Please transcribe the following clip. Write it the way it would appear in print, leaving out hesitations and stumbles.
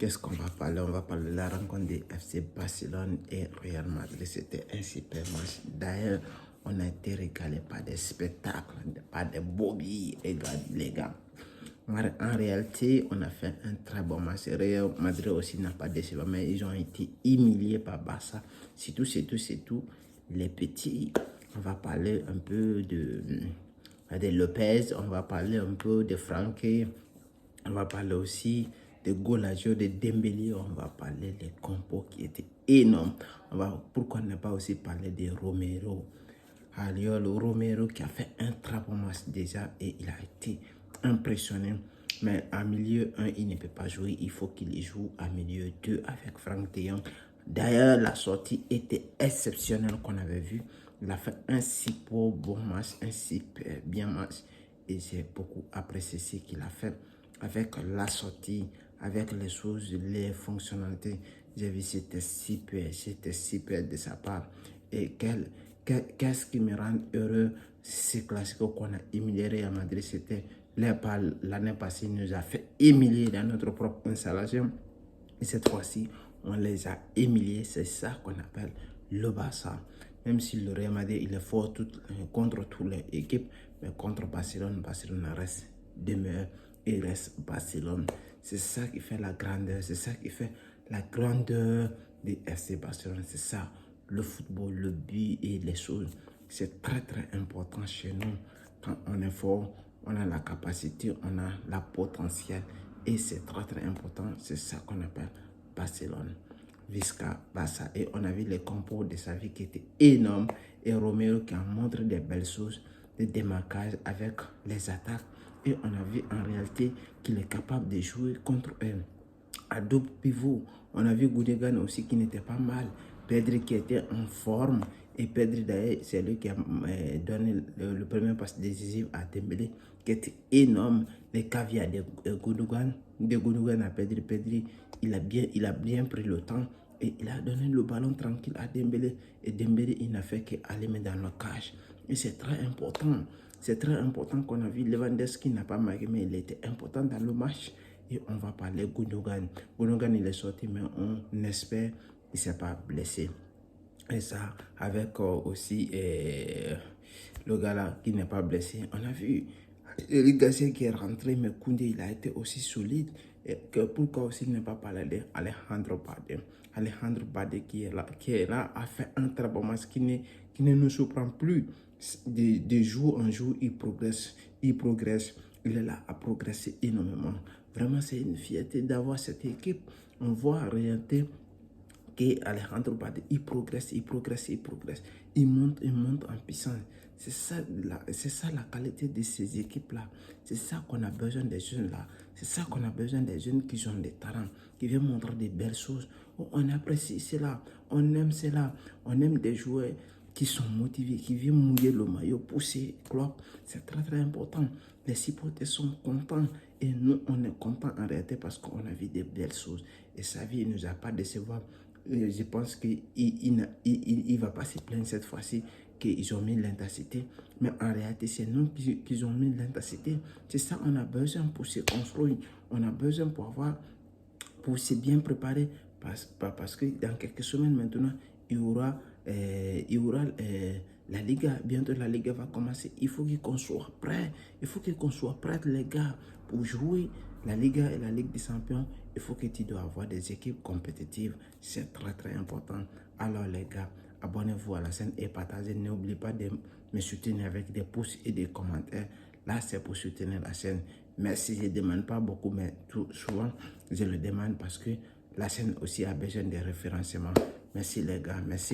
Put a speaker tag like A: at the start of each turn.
A: Qu'est-ce qu'on va parler? On va parler de la rencontre des FC Barcelone et Real Madrid. C'était un super match. D'ailleurs, on a été régalé par des spectacles, par des bogies, les gars. En réalité, on a fait un très bon match. Real Madrid aussi n'a pas déçu, mais ils ont été humiliés par Barça. C'est tout. Les petits, on va parler un peu de Lopez, on va parler un peu de Frankie, on va parler aussi de Golagio, de Dembélé, on va parler des compos qui étaient énormes. Pourquoi ne pas aussi parler de Romero? Romero qui a fait un très bon match déjà et il a été impressionnant. Mais à milieu 1, il ne peut pas jouer. Il faut qu'il joue à milieu 2 avec Franck de Jong. D'ailleurs, la sortie était exceptionnelle qu'on avait vu. Il a fait un super bon match, un super bien match. Et j'ai beaucoup apprécié ce qu'il a fait avec la sortie, avec les choses, les fonctionnalités. J'ai vu c'était super de sa part. Et qu'est-ce qui me rend heureux, c'est classique qu'on a humilié Real Madrid. C'était l'année passée, il nous a fait humilier dans notre propre installation. Et cette fois-ci, on les a humiliés. C'est ça qu'on appelle le Barça. Même si le Real Madrid il est fort contre toutes les équipes, mais contre Barcelone reste demeure et reste Barcelone. C'est ça qui fait la grandeur, c'est ça qui fait la grandeur des FC Barcelone. C'est ça, le football, le but et les choses. C'est très important chez nous. Quand on est fort, on a la capacité, on a la potentiel et c'est très important. C'est ça qu'on appelle Barcelone. Visca, Barça. Et on a vu les compos de sa vie qui étaient énormes. Et Romero qui a montré des belles choses, des démarquages avec les attaques. Et on a vu en réalité qu'il est capable de jouer contre eux. À double pivot, on a vu Gundogan aussi qui n'était pas mal. Pedri qui était en forme. Et Pedri d'ailleurs, c'est lui qui a donné le premier passe décisif à Dembélé, qui était énorme. Les caviar de Gundogan à Pedri. Pedri, il a bien pris le temps et il a donné le ballon tranquille à Dembélé. Et Dembélé, il n'a fait qu'aller mettre dans le cage. Et c'est très important. C'est très important qu'on a vu Lewandowski n'a pas marqué, mais il était important dans le match. Et on va parler Gundogan. Gundogan, il est sorti, mais on espère qu'il ne s'est pas blessé. Et ça, avec aussi le gars là qui n'est pas blessé. On a vu Eric Garcia qui est rentré, mais Koundé, il a été aussi solide. Et pourquoi aussi ne pas parler d'Alejandro Balde? Alejandro Balde qui est là, a fait un très bon match qui ne nous surprend plus. De jour en jour, il progresse. Il est là à progresser énormément. Vraiment, c'est une fierté d'avoir cette équipe. On voit en réalité que Alejandro Balde, il progresse. Il monte en puissance. C'est ça la qualité de ces équipes-là. C'est ça qu'on a besoin des jeunes-là. C'est ça qu'on a besoin des jeunes qui ont des talents, qui viennent montrer des belles choses. On apprécie cela, on aime cela. On aime des joueurs qui sont motivés, qui viennent mouiller le maillot, pousser, club. C'est très important. Les supporters sont contents et nous, on est contents en réalité parce qu'on a vu des belles choses. Et sa vie ne nous a pas décevoir. Je pense qu'il ne va pas se plaindre cette fois-ci qu'ils ont mis l'intensité. Mais en réalité, c'est nous qui ont mis l'intensité. C'est ça qu'on a besoin pour se construire. On a besoin pour se bien préparer. Parce que dans quelques semaines maintenant, il y aura la Liga. Bientôt, la Liga va commencer. Il faut qu'on soit prêt. Il faut qu'on soit prêt, les gars, pour jouer la Liga et la Ligue des Champions. Il faut que tu dois avoir des équipes compétitives. C'est très important. Alors, les gars, abonnez-vous à la chaîne et partagez. N'oubliez pas de me soutenir avec des pouces et des commentaires. Là, c'est pour soutenir la chaîne. Merci, je ne demande pas beaucoup, mais souvent, je le demande parce que la chaîne aussi a besoin de référencement. Merci les gars, merci.